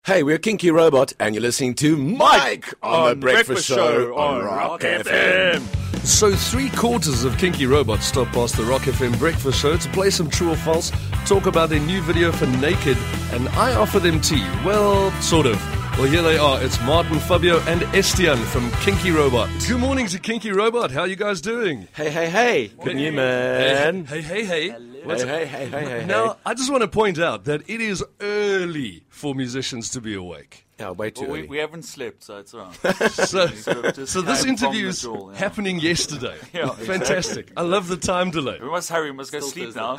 Hey, we're Kinky Robot, and you're listening to Mike on the Breakfast Show on RockFM. So 3/4 of Kinky Robot stop past the RockFM Breakfast Show to play some true or false, talk about their new video for Naked, and I offer them tea. Well, sort of. Well, here they are. It's Martin, Fabio, and Estienne from Kinky Robot. Good morning to Kinky Robot. How are you guys doing? Hey. Good you, man. Hey. Hey. Now, I just want to point out that it is early for musicians to be awake. Yeah, way too early. We haven't slept, so it's all right. So this interview is happening yesterday. Yeah, fantastic. I love the time delay. We must hurry. We must go sleep now.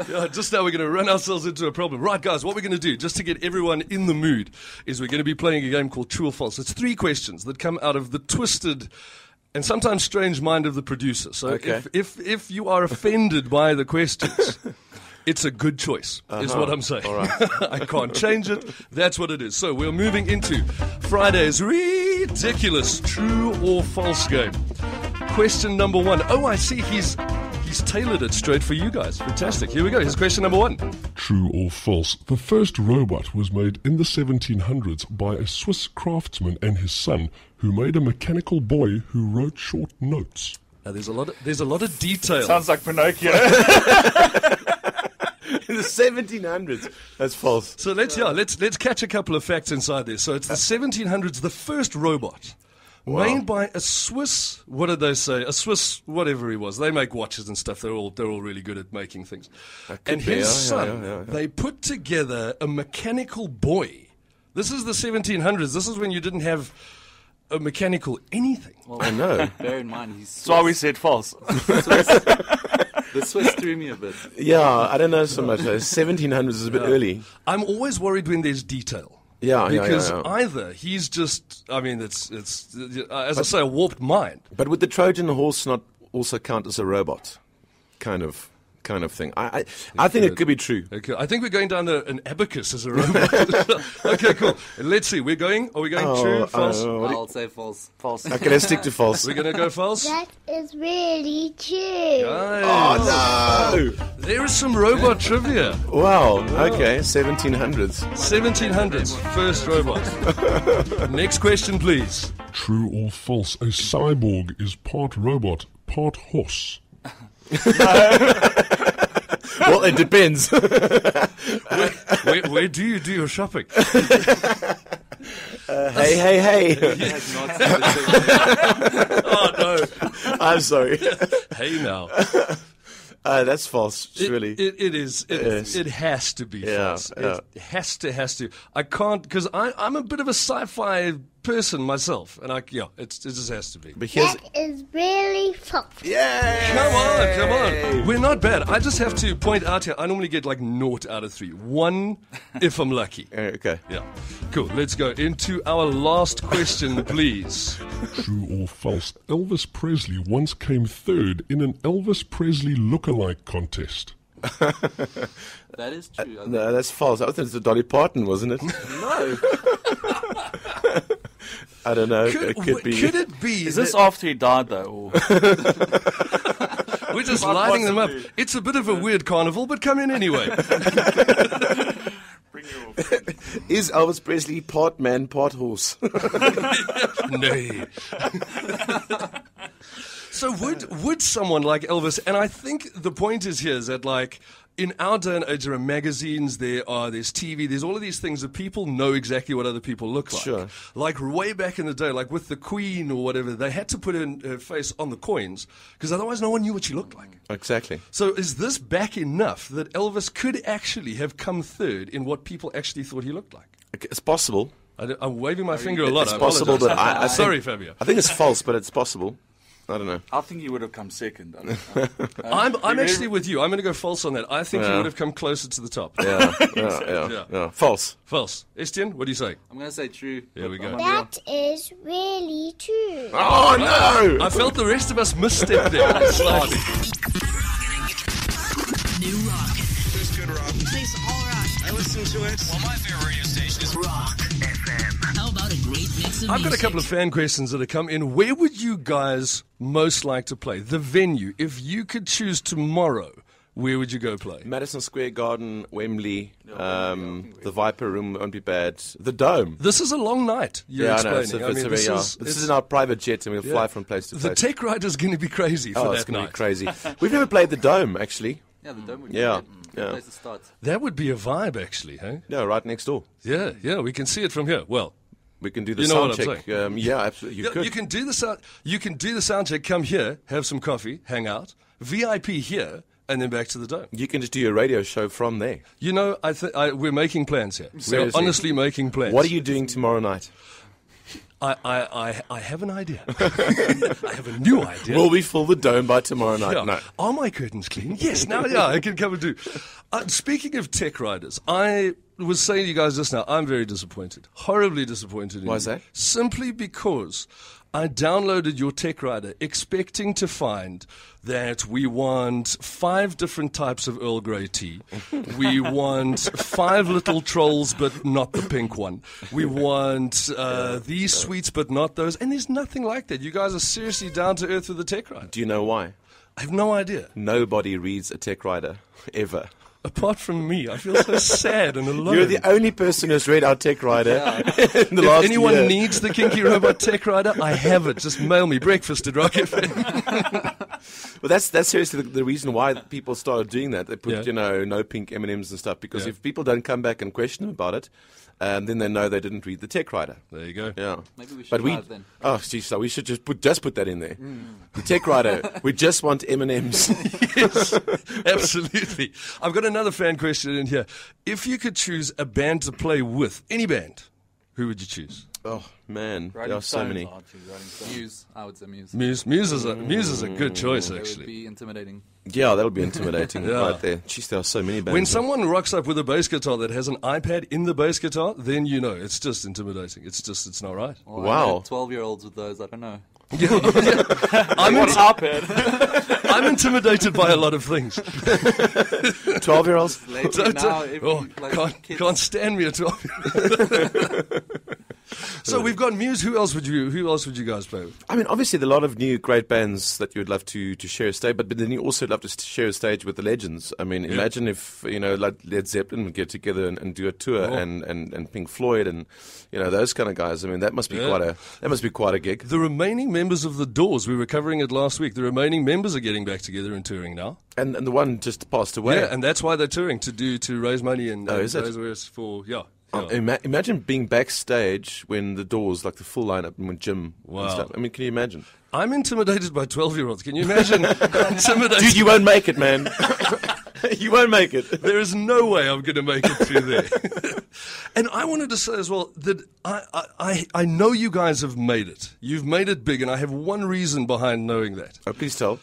Yeah, just now we're going to run ourselves into a problem. Right, guys, what we're going to do, just to get everyone in the mood, is we're going to be playing a game called True or False. It's 3 questions that come out of the twisted and sometimes strange mind of the producer. So Okay. if you are offended by the questions, it's a good choice, is what I'm saying. All right. I can't change it. That's what it is. So we're moving into Friday's ridiculous True or False game. Question number 1. Oh, I see he's tailored it straight for you guys. Fantastic. Here we go. Here's question number 1. True or false? The first robot was made in the 1700s by a Swiss craftsman and his son, who made a mechanical boy who wrote short notes. Now, there's a lot of detail. Sounds like Pinocchio. In the 1700s. That's false. So let's catch a couple of facts inside there. So it's the 1700s, the first robot. Wow. Made by a Swiss, what did they say? A Swiss, whatever he was. They make watches and stuff. They're all really good at making things. And his son, they put together a mechanical boy. This is the 1700s. This is when you didn't have a mechanical anything. Well, I know. bear in mind, he's Swiss. That's why we said false. The Swiss threw me a bit. Yeah, I don't know so much. 1700s is a bit early. I'm always worried when there's detail. Yeah, Because yeah. either he's just, I mean, it's as I say, a warped mind. But would the Trojan horse not also count as a robot? Kind of thing. I think it could be true. Okay, I think we're going down an abacus as a robot. Okay, cool. Let's see. Are we going true, false? I'll say false. False. Okay, let's stick to false. We're going to go false? That is really true. Guys, Oh, there is some robot trivia. no! Wow, okay, 1700s. 1700s, first robot. Next question, please. True or false? A cyborg is part robot, part horse. Well, it depends. Where do you do your shopping? Hey. Oh, no. I'm sorry. Hey, now. That's false, surely. It is. It has to be false. Yeah. It has to. I can't, because I'm a bit of a sci-fi person myself, and it just has to be. But here's... That is really false. Yay! Come on. We're not bad. I just have to point out here, I normally get like 0 out of 3. 1 if I'm lucky. Okay. Yeah. Cool. Let's go into our last question, please. True or false? Elvis Presley once came third in an Elvis Presley lookalike contest. That is true. No, that's false. I think it's Dolly Parton, wasn't it? No. I don't know. It could be. Could it be? Is this after he died, though? Or? We're just Quite lining them up. possibly. It's a bit of a weird carnival, but come in anyway. Bring your friend. Is Elvis Presley part man, part horse? Nay. So would someone like Elvis, and I think the point is here is that, like, in our day and age, there are magazines, there's TV, there's all of these things that people know exactly what other people look like. Sure. Like way back in the day, like with the Queen or whatever, they had to put her face on the coins because otherwise no one knew what she looked like. Exactly. So is this back enough that Elvis could actually have come third in what people actually thought he looked like? It's possible. I'm waving my finger a lot. It's I possible, apologize. but I Sorry, think, Fabio. I think it's false, but it's possible. I don't know. I think he would have come second. I'm actually with you. I'm going to go false on that. I think he would have come closer to the top. Yeah. False. False. Estienne, what do you say? I'm going to say true. Here we go. That is really true. Oh, no! I felt the rest of us misstep there slightly. New rock. Just good rock. Plays all rock. I listen to it. Well, my favorite radio station is Rock FM. How about a great mix of I've got a couple of fan questions that have come in. Where would you guys most like to play? The venue. If you could choose tomorrow, where would you go play? Madison Square Garden, Wembley, the Viper Room won't be bad. The Dome. This is a long night, you're I know. explaining. This is in our private jet, and we'll fly from place to The place. tech rider's going to be crazy for it's that going to night. be crazy. We've never played the Dome, actually. Yeah, the dome would be Yeah, good yeah. place to start. That would be a vibe, actually, hey? No, right next door. Yeah, we can see it from here. Well, We can do the You know sound what I'm check. Yeah, absolutely. You could. you can do the sound. You can do the sound check. Come here, have some coffee, hang out. VIP here, and then back to the Dome. You can just do your radio show from there. You know, we're making plans here. We're Seriously. honestly making plans. What are you doing tomorrow night? I have an idea. I have a new idea. Will we fill the Dome by tomorrow night? Yeah. No. Are my curtains clean? Yes. Now, I can come and do. Speaking of tech riders, I was saying to you guys just now, I'm very disappointed. Horribly disappointed. Why is you. that? Simply because I downloaded your tech rider expecting to find that we want 5 different types of Earl Grey tea. We want 5 little trolls, but not the pink one. We want these sweets, but not those. And there's nothing like that. You guys are seriously down to earth with the tech rider. Do you know why? I have no idea. Nobody reads a tech rider, ever. Apart from me, I feel so sad and alone. You're the only person who's read our tech rider in the If last anyone year. needs the Kinky Robot Tech Rider, I have it. Just mail me breakfast at RockFM. Well, that's seriously the reason why people started doing that. They put, Yeah. no pink M&Ms and stuff, because Yeah. if people don't come back and question them about it, then they know they didn't read the tech rider. There you go. Yeah. Maybe we should But try it then. Oh, geez, so we should just put that in there. The tech rider. We just want M&Ms. Yes, absolutely. I've got another fan question in here. If you could choose a band to play with, any band, who would you choose? Oh man, Rolling there are so Stones, many. Rolling Stones. Muse, I would say Muse. Muse is a good choice, They would actually. be intimidating. Yeah, that'll be intimidating Yeah. right there. Jeez, there are so many bands. When someone rocks up with a bass guitar that has an iPad in the bass guitar, then you know it's just intimidating. It's not right. Well, Wow. 12-year-olds with those, I don't know. I'm intimidated by a lot of things. 12-year-olds. Lately now, if you, like, kids, Can't stand me at all. So we've got Muse. Who else would you guys play with? I mean, obviously, there are a lot of new great bands that you would love to share a stage, but then you also love to share a stage with the legends. I mean, imagine if like Led Zeppelin would get together and do a tour, and Pink Floyd, and those kind of guys. I mean, that must be quite a gig. The remaining members of the Doors, we were covering it last week. The remaining members are getting back together and touring now. And the one just passed away. Yeah, and that's why they're touring to raise money and is it? raise awareness for Imagine being backstage when the Doors, like the full lineup, and when Jim Wow. and stuff. I mean, can you imagine? I'm intimidated by 12-year-olds. Can you imagine? Intimidated. Dude, you won't make it, man. You won't make it. There is no way I'm going to make it through there. And I wanted to say as well that I know you guys have made it. You've made it big, and I have one reason behind knowing that. Oh, please tell.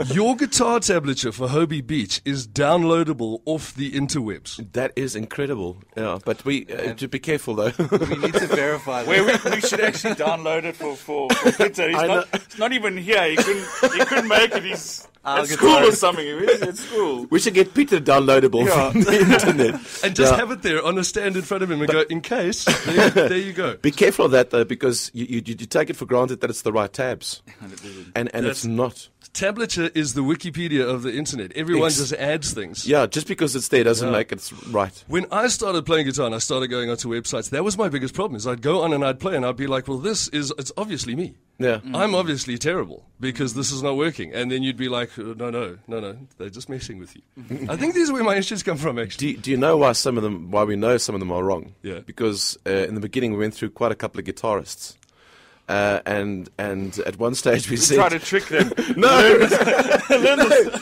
Your guitar tablature for Hobie Beach is downloadable off the interwebs. That is incredible. Yeah, but we to be careful though. we need to verify that. We should actually download it for Peter. It's not even here. He couldn't make it. He's at school or something. He's at school. We should get Peter downloadable from the internet. And just have it there on a stand in front of him and go, in case, there you go. Be careful of that though, because you take it for granted that it's the right tabs, and it's not. Tablature is the Wikipedia of the internet. Everyone just adds things. Yeah, just because it's there doesn't make it right. When I started playing guitar and I started going onto websites, that was my biggest problem. Is I'd go on and I'd play and I'd be like, well, it's obviously me. Yeah. I'm obviously terrible because this is not working. And then you'd be like, no, they're just messing with you. I think these are where my issues come from, actually. Do you know why we know some of them are wrong? Yeah. Because in the beginning we went through quite a couple of guitarists. And at one stage we said, Try to trick them. no,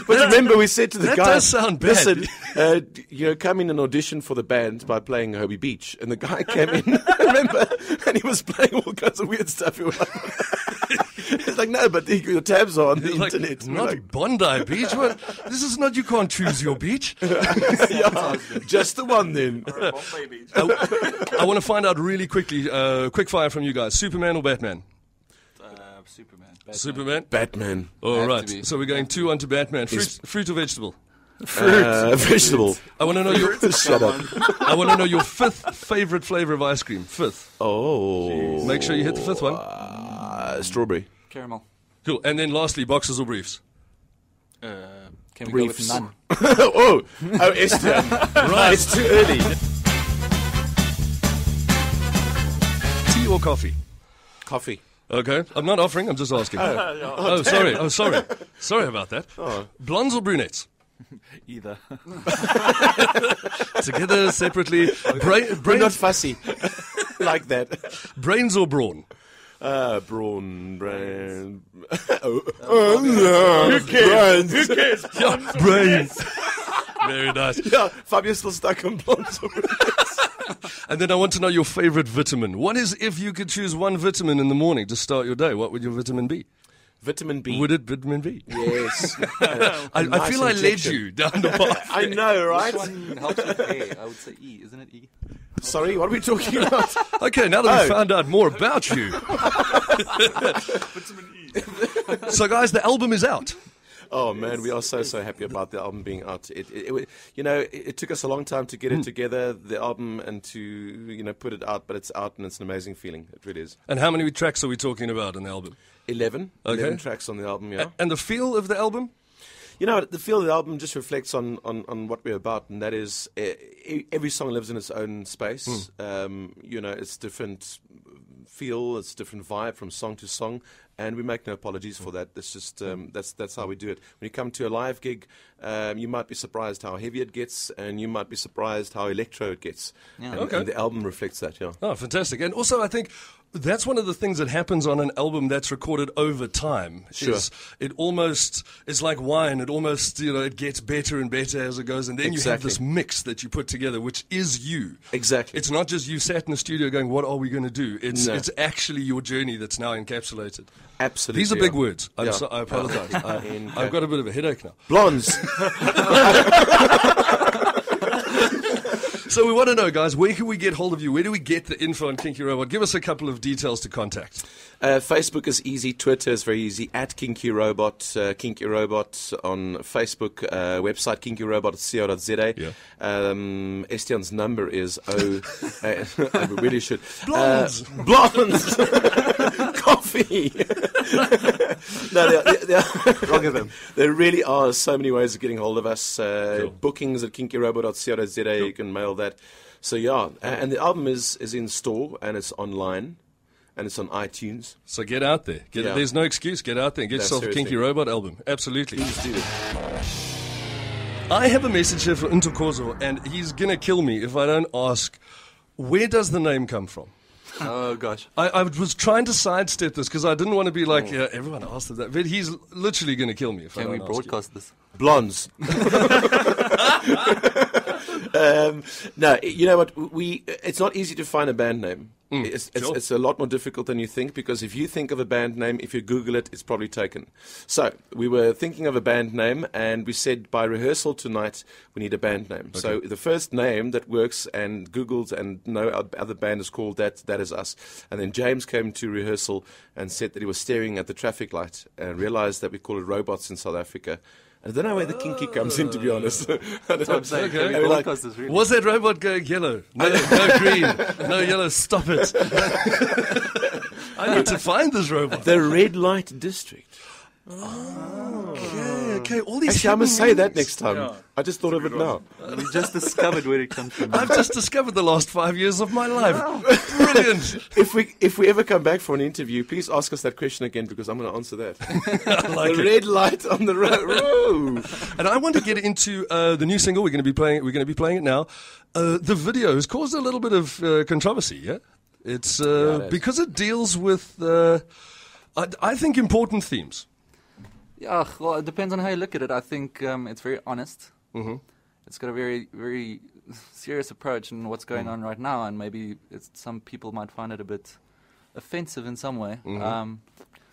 but remember we said to the That guy, does sound bad. listen, come in and audition for the band by playing Hobie Beach. And the guy came in, remember, and he was playing all kinds of weird stuff. He was like, no, but your tabs are on the Like, internet. And we're not like, Bondi Beach. What? This is not, you can't choose your beach. yeah, just the one then. I want to find out really quickly, quick fire from you guys. Superman or Batman? Superman. Superman? Batman. All Have right. to be. So we're going 2-1 to Batman. Fruit or vegetable? Vegetable. I want to know your Shut up. I want to know your 5th favorite flavor of ice cream. 5th. Oh. Make sure you hit the 5th one. Strawberry. Caramel. Cool. And then lastly, boxers or briefs? Can we go with none? oh, Esther. Right. It's too early. Tea or coffee? Coffee. Okay, I'm not offering, I'm just asking. Sorry. Sorry about that. Blondes or brunettes? Either. Together, separately. We're not fussy like that. Brains or brawn? Brawn. Who cares? Who cares? Yeah, brains. Very nice. Yeah, Fabian's still stuck on blondes. And then I want to know your favorite vitamin. What is, if you could choose one vitamin in the morning to start your day, what would your vitamin be? Vitamin B. Would it vitamin B? Yes. I feel I led you down the path. I know, right? Which one helps with hair? I would say E, isn't it E? Sorry, what are we talking about? Okay, now that we've found out more about you. Vitamin E. So, guys, the album is out. Oh man, we are so happy about the album being out. It took us a long time to get it together, the album, and to put it out, but it's out and it's an amazing feeling. It really is. And how many tracks are we talking about on the album? 11. Okay. 11 tracks on the album. Yeah. And the feel of the album? The feel of the album just reflects on what we're about, and that is every song lives in its own space. It's different feel, it's different vibe from song to song, and we make no apologies for that. It's just that's how we do it. When you come to a live gig, you might be surprised how heavy it gets, and you might be surprised how electro it gets. Yeah. And the album reflects that. Yeah. Oh, fantastic! And also, I think that's one of the things that happens on an album that's recorded over time. Sure. It's like wine. It almost, it gets better and better as it goes. And then you have Exactly. this mix that you put together, which is you. Exactly. It's not just you sat in the studio going, what are we going to do? It's No. it's actually your journey that's now encapsulated. Absolutely. These are big yeah. words. I apologize. I've got a bit of a headache now. Blondes. So we want to know, guys, where can we get hold of you? Where do we get the info on Kinky Robot? Give us a couple of details to contact. Facebook is easy. Twitter is very easy. At Kinky Robot. Kinky Robot on Facebook. Website kinkyrobot.co.za. Yeah. Estienne's number is I really should. Blondes. Blondes. Coffee. No, there really are so many ways of getting hold of us. Bookings at kinkyrobot.co.za. You can mail that. So yeah, and the album is in store and it's online. And it's on iTunes. So get out there. There's no excuse. Get out there and get yourself a seriously. Kinky Robot album. Absolutely. Please do. I have a message here for Ntokozo, and he's going to kill me if I don't ask, where does the name come from? Oh, gosh. I was trying to sidestep this because I didn't want to be like, yeah, everyone asked that. But he's literally going to kill me if I Can don't we ask broadcast this? Blondes. No, you know what? It's not easy to find a band name. It's a lot more difficult than you think, because if you think of a band name, if you Google it, it's probably taken. So we were thinking of a band name, and we said by rehearsal tonight we need a band name. Okay. So the first name that works and Googled and no other band is called that is us. And then James came to rehearsal and said that he was staring at the traffic light and realized that we call it robots in South Africa. I don't know where the kinky comes in, to be honest. That's what I'm saying. Okay. Can we broadcast this really? Was that robot going yellow? No green. No yellow. Stop it. I need to find this robot. The red light district. Okay. All these. Actually, I must say that hidden next time. Yeah. I just thought of it now. We just discovered where it comes from. I've just discovered the last 5 years of my life. Brilliant. If we ever come back for an interview, please ask us that question again, because I'm going to answer that. I like The it. red light on the road. And I want to get into the new single. We're going to be playing it now. The video has caused a little bit of controversy. Yeah, it's because it deals with I think important themes. Yeah, well, it depends on how you look at it. I think it's very honest. Mm-hmm. It's got a very, very serious approach in what's going on right now, and maybe some people might find it a bit offensive in some way.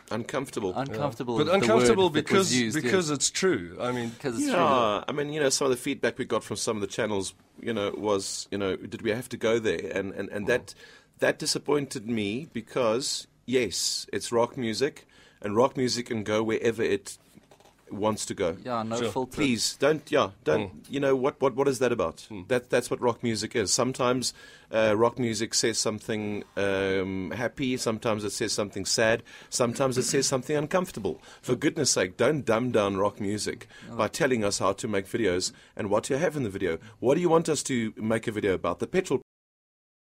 Uncomfortable. Uncomfortable, But is the uncomfortable word that was because used, it's true. I mean, because it's Yeah, I mean, some of the feedback we got from some of the channels, was, did we have to go there? And that disappointed me, because, yes, it's rock music, and rock music can go wherever it wants to go. Yeah, no filter. Please don't. You know what is that about? That's what rock music is. Sometimes rock music says something happy. Sometimes it says something sad. Sometimes it says something uncomfortable. For goodness sake, don't dumb down rock music by telling us how to make videos and what to have in the video. What do you want us to make a video about? The petrol